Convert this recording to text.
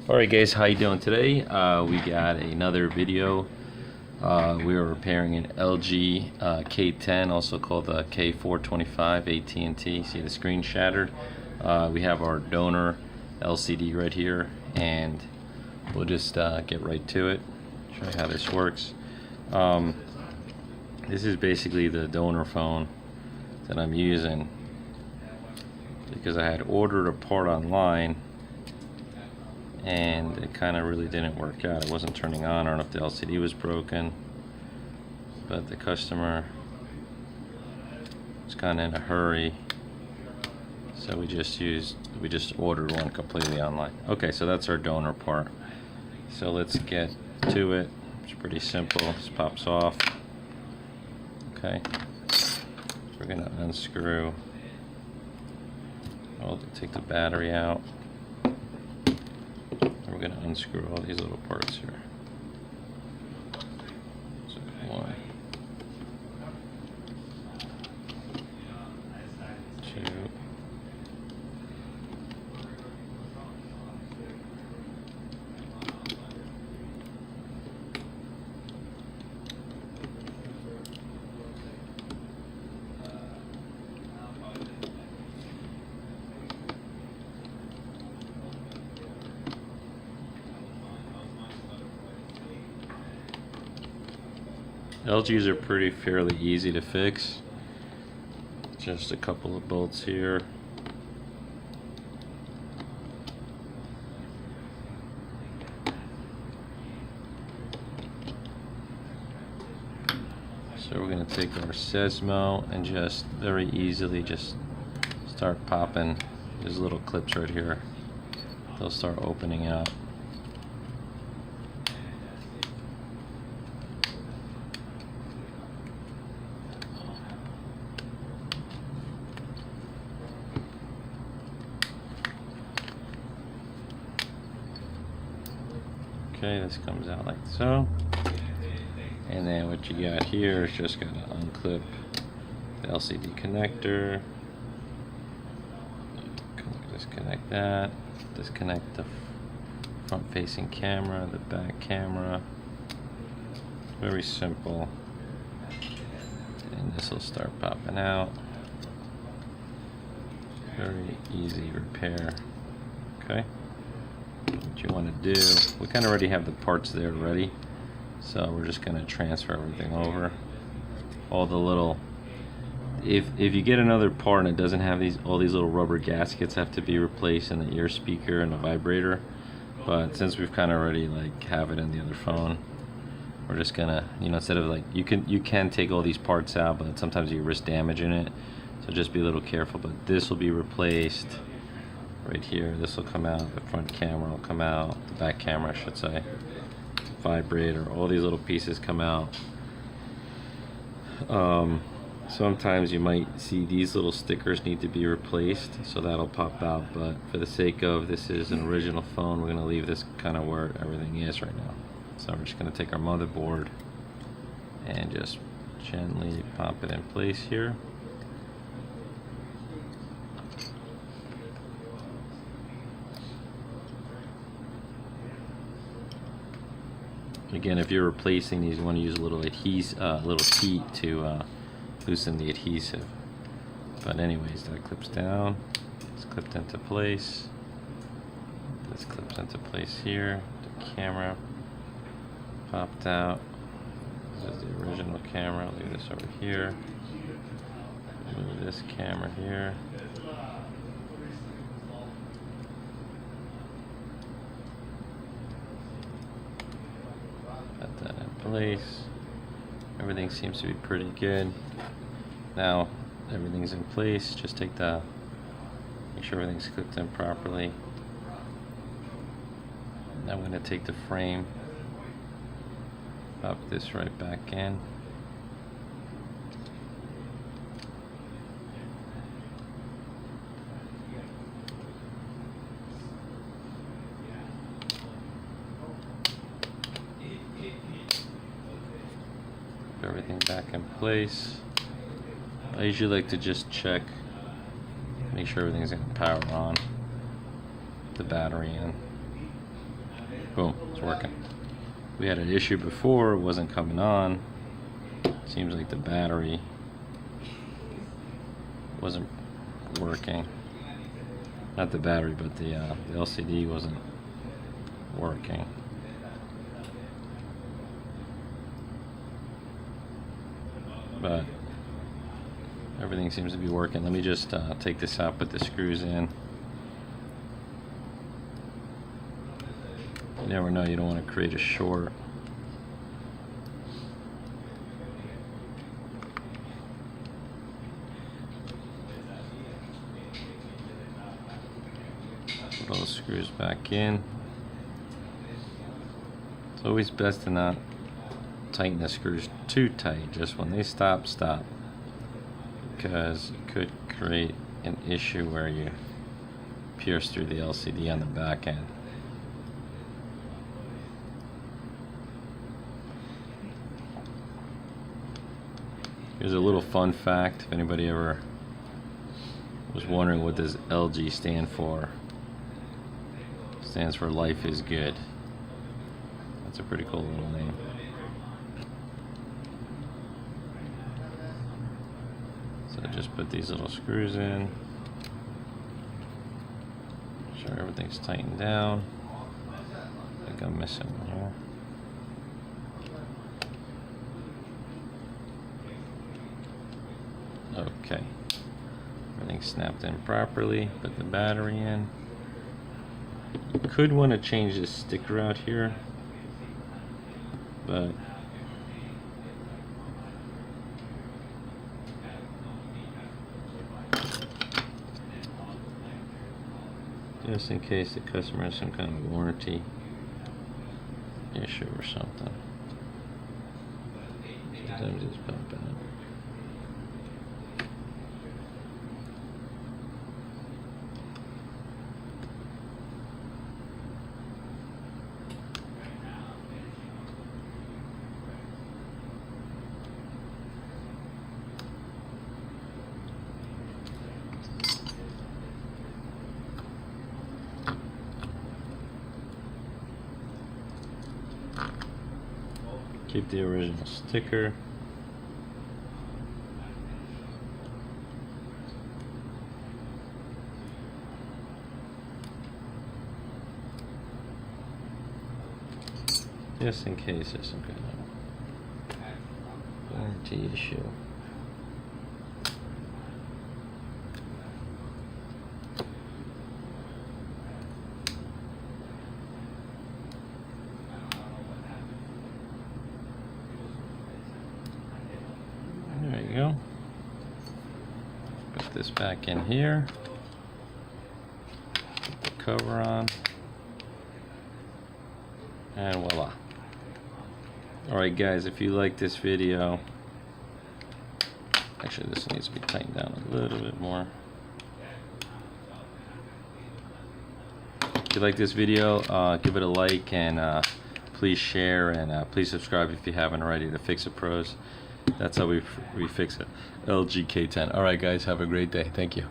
Alright guys, how you doing today? We got another video. We are repairing an LG K10, also called the K425 AT&T. See the screen shattered. We have our donor LCD right here, and we'll just get right to it, show you how this works. This is basically the donor phone that I'm using because I had ordered a part online and it kind of really didn't work out. It wasn't turning on. I don't know if the LCD was broken, but the customer was kind of in a hurry, so we just ordered one completely online. Okay, so that's our donor part. So let's get to it. It's pretty simple. This pops off. Okay, we're gonna unscrew. I'll take the battery out. We're going to unscrew all these little parts here. So one, two, LGs are fairly easy to fix. Just a couple of bolts here. So we're going to take our Sesmo and just very easily just start popping these little clips right here. They'll start opening out. Okay, this comes out like so, and then what you got here is just going to unclip the LCD connector, disconnect that, disconnect the front facing camera, the back camera. Very simple, and this will start popping out. Very easy repair. Okay, what you want to do, we kind of already have the parts there ready, so we're just going to transfer everything over. All the little, if you get another part and it doesn't have all these little rubber gaskets have to be replaced in the ear speaker and the vibrator, but since we've kind of already have it in the other phone, we're just gonna, instead of you can take all these parts out, but sometimes you risk damaging it, so just be a little careful. But this will be replaced right here. This will come out, the front camera will come out, the back camera I should say, vibrator, all these little pieces come out. Sometimes you might see these little stickers need to be replaced, so that'll pop out, but for the sake of this is an original phone, we're going to leave this kind of where everything is right now. So we're just going to take our motherboard and just gently pop it in place here. Again, if you're replacing these, you want to use a little little heat to loosen the adhesive. But anyways, that clips down. It's clipped into place. This clips into place here. The camera popped out. This is the original camera. I'll leave this over here. Move this camera here. Put that in place. Everything seems to be pretty good. Now everything's in place. Just make sure everything's clipped in properly. Now I'm going to take the frame, pop this right back in. Put everything back in place. I usually like to just check, make sure everything's going to power on, the battery in. Boom, it's working. We had an issue before, it wasn't coming on. Seems like the battery wasn't working. Not the battery, but the LCD wasn't working. But everything seems to be working. Let me just take this out, put the screws in. You never know, you don't want to create a short. Put all the screws back in. It's always best to not tighten the screws too tight. Just when they stop, because it could create an issue where you pierce through the LCD on the back end. Here's a little fun fact, if anybody ever was wondering what does LG stand for. It stands for Life is Good. That's a pretty cool little name. So just put these little screws in. Make sure everything's tightened down. I think I'm missing one here. Okay, everything's snapped in properly. Put the battery in. You could want to change this sticker out here, but just in case the customer has some kind of warranty issue or something. Sometimes it's bumping up. Keep the original sticker. Just in case there's some kind of warranty issue. There you go. Put this back in here. Put the cover on. And voila. Alright guys, if you like this video, actually this needs to be tightened down a little bit more. If you like this video, give it a like, and please share, and please subscribe if you haven't already to Fix It Pros. That's how we fix it. LG K10. Alright guys, have a great day. Thank you.